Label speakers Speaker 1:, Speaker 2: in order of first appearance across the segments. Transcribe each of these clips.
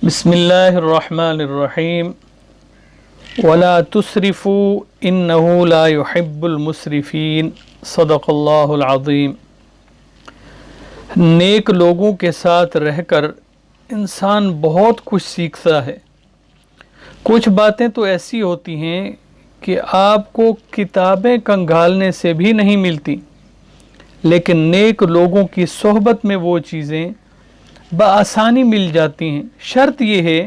Speaker 1: बिस्मिल्लाहिर रहमानिर रहीम वला तुस्रिफू इन्नहु ला युहिब्बुल मुस्रिफीन सदक़ल्लाहुल अज़ीम। नेक लोगों के साथ रहकर इंसान बहुत कुछ सीखता है। कुछ बातें तो ऐसी होती हैं कि आपको किताबें खंगालने से भी नहीं मिलती, लेकिन नेक लोगों की सोहबत में वो चीज़ें बआसानी मिल जाती हैं। शर्त ये है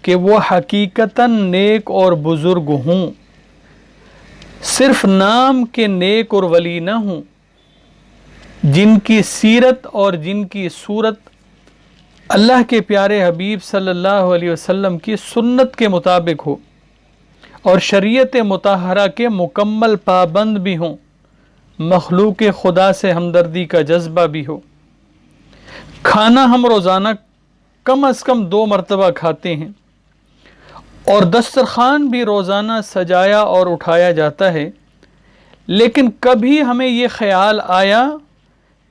Speaker 1: कि वो हकीकतन नेक और बुज़ुर्ग हों, सिर्फ नाम के नेक और वली न हों, जिनकी सीरत और जिनकी सूरत अल्लाह के प्यारे हबीब सल्लल्लाहु अलैहि वसल्लम की सुन्नत के मुताबिक हो और शरीयत मुताहरा के मुकम्मल पाबंद भी हों, मखलूक खुदा से हमदर्दी का जज्बा भी हो। खाना हम रोज़ाना कम अज़ कम 2 मरतबा खाते हैं और दस्तरखान भी रोज़ाना सजाया और उठाया जाता है, लेकिन कभी हमें ये ख्याल आया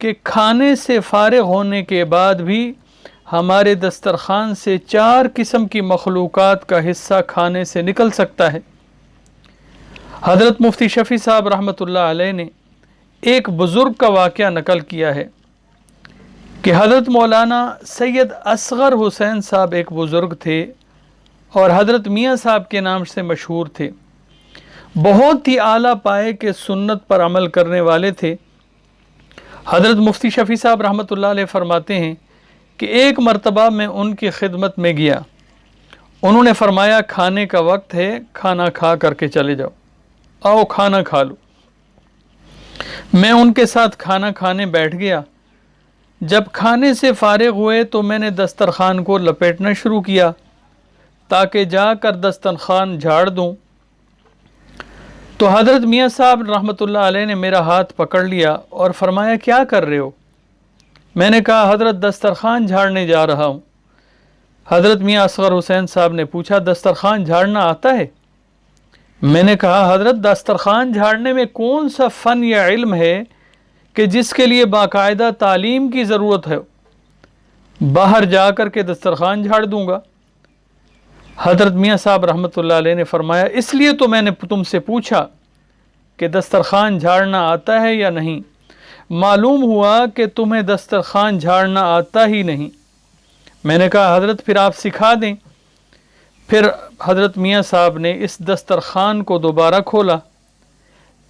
Speaker 1: कि खाने से फारिग होने के बाद भी हमारे दस्तरखान से 4 किस्म की मखलूक़ात का हिस्सा खाने से निकल सकता है। हज़रत मुफ्ती शफ़ी साहब रहमतुल्लाह अलैह ने एक बुज़ुर्ग का वाक़या नकल किया है कि हज़रत मौलाना सैयद असग़र हुसैन साहब एक बुज़ुर्ग थे और हज़रत मियाँ साहब के नाम से मशहूर थे। बहुत ही आला पाए के सुन्नत पर अमल करने वाले थे। हज़रत मुफ्ती शफ़ी साहब रहमतुल्लाह अलैह फरमाते हैं कि एक मरतबा मैं उनकी खिदमत में गया। उन्होंने फरमाया, खाने का वक्त है, खाना खा करके चले जाओ, आओ खाना खा लो। मैं उनके साथ खाना खाने बैठ गया। जब खाने से फारिग हुए तो मैंने दस्तरखान को लपेटना शुरू किया ताकि जाकर दस्तरखान झाड़ दूं। तो हज़रत मियाँ साहब रहमतुल्लाह अलैह ने मेरा हाथ पकड़ लिया और फरमाया, क्या कर रहे हो? मैंने कहा, हज़रत दस्तरखान झाड़ने जा रहा हूँ। हज़रत मियाँ असग़र हुसैन साहब ने पूछा, दस्तरखान झाड़ना आता है? मैंने कहा, हज़रत दस्तरखान झाड़ने में कौन सा फ़न या इल्म है कि जिसके लिए बाकायदा तालीम की ज़रूरत है? बाहर जा कर के दस्तरखान झाड़ दूँगा। हज़रत मियाँ साहब रहमतुल्लाह अलैह ने फरमाया, इसलिए तो मैंने तुमसे पूछा कि दस्तरखान झाड़ना आता है या नहीं। मालूम हुआ कि तुम्हें दस्तरखान झाड़ना आता ही नहीं। मैंने कहा, हज़रत फिर आप सिखा दें। फिर हज़रत मियाँ साहब ने इस दस्तरखान को दोबारा खोला।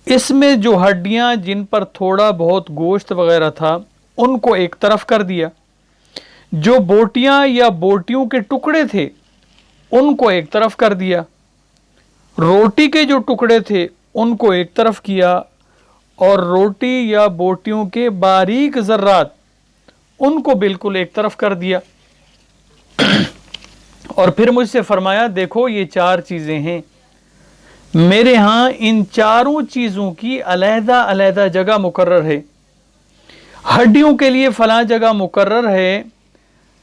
Speaker 1: इसमें जो हड्डियाँ जिन पर थोड़ा बहुत गोश्त वग़ैरह था उनको एक तरफ कर दिया, जो बोटियाँ या बोटियों के टुकड़े थे उनको एक तरफ कर दिया, रोटी के जो टुकड़े थे उनको एक तरफ किया और रोटी या बोटियों के बारीक ज़र्रात उनको बिल्कुल एक तरफ कर दिया। और फिर मुझसे फरमाया, देखो ये 4 चीज़ें हैं, मेरे यहाँ इन चारों चीज़ों की अलहदा अलहदा जगह मुकर्रर है। हड्डियों के लिए फ़लाँ जगह मुकर्रर है,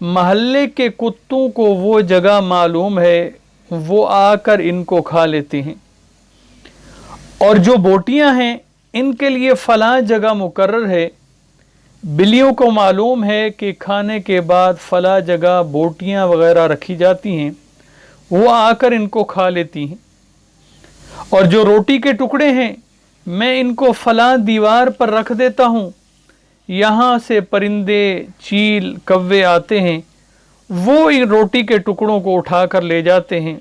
Speaker 1: महल्ले के कुत्तों को वो जगह मालूम है, वो आकर इनको खा लेते हैं। और जो बोटियां हैं इनके लिए फ़लाँ जगह मुकर्रर है, बिल्लियों को मालूम है कि खाने के बाद फ़लाँ जगह बोटियां वग़ैरह रखी जाती हैं, वो आकर इनको खा लेती हैं। और जो रोटी के टुकड़े हैं मैं इनको फ़लाँ दीवार पर रख देता हूँ, यहाँ से परिंदे, चील, कव्वे आते हैं, वो इन रोटी के टुकड़ों को उठा कर ले जाते हैं।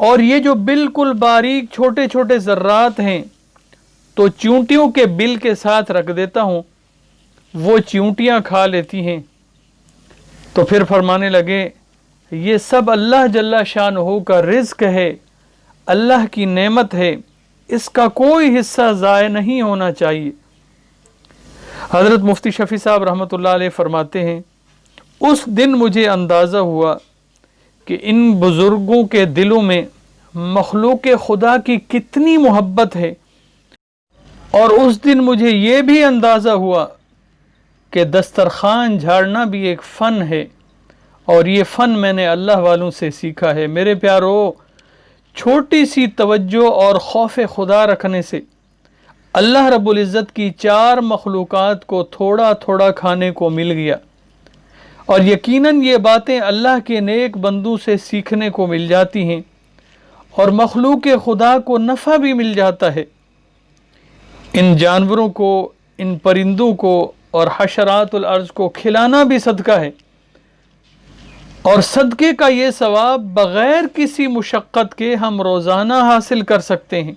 Speaker 1: और ये जो बिल्कुल बारीक छोटे छोटे ज़र्रात हैं तो चींटियों के बिल के साथ रख देता हूँ, वो चींटियाँ खा लेती हैं। तो फिर फरमाने लगे, ये सब अल्लाह जल्ला शानहू का रिज़्क़ है, अल्लाह की नेमत है, इसका कोई हिस्सा ज़ाय नहीं होना चाहिए। हज़रत मुफ्ती शफ़ी साहब रहमतुल्लाह अलैह फरमाते हैं, उस दिन मुझे अंदाज़ा हुआ कि इन बुज़ुर्गों के दिलों में मखलूक खुदा की कितनी मोहब्बत है। और उस दिन मुझे ये भी अंदाज़ा हुआ कि दस्तरखान झाड़ना भी एक फ़न है और ये फ़न मैंने अल्लाह वालों से सीखा है। मेरे प्यारो, छोटी सी तवज्जो और खौफ खुदा रखने से अल्लाह रब्बुल इज़्ज़त की 4 मखलूक़ात को थोड़ा थोड़ा खाने को मिल गया اور یقیناً یہ باتیں اللہ کے نیک بندوں سے سیکھنے کو مل جاتی ہیں اور مخلوق خدا کو نفع بھی مل جاتا ہے۔ ان جانوروں کو، ان پرندوں کو اور حشرات الارض کو کھلانا بھی صدقہ ہے، اور صدقے کا یہ ثواب بغیر کسی مشقت کے ہم روزانہ حاصل کر سکتے ہیں۔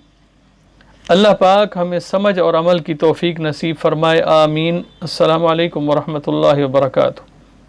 Speaker 1: اللہ پاک ہمیں سمجھ اور عمل کی توفیق نصیب فرمائے، آمین۔ السلام علیکم ورحمۃ اللہ وبرکاتہ۔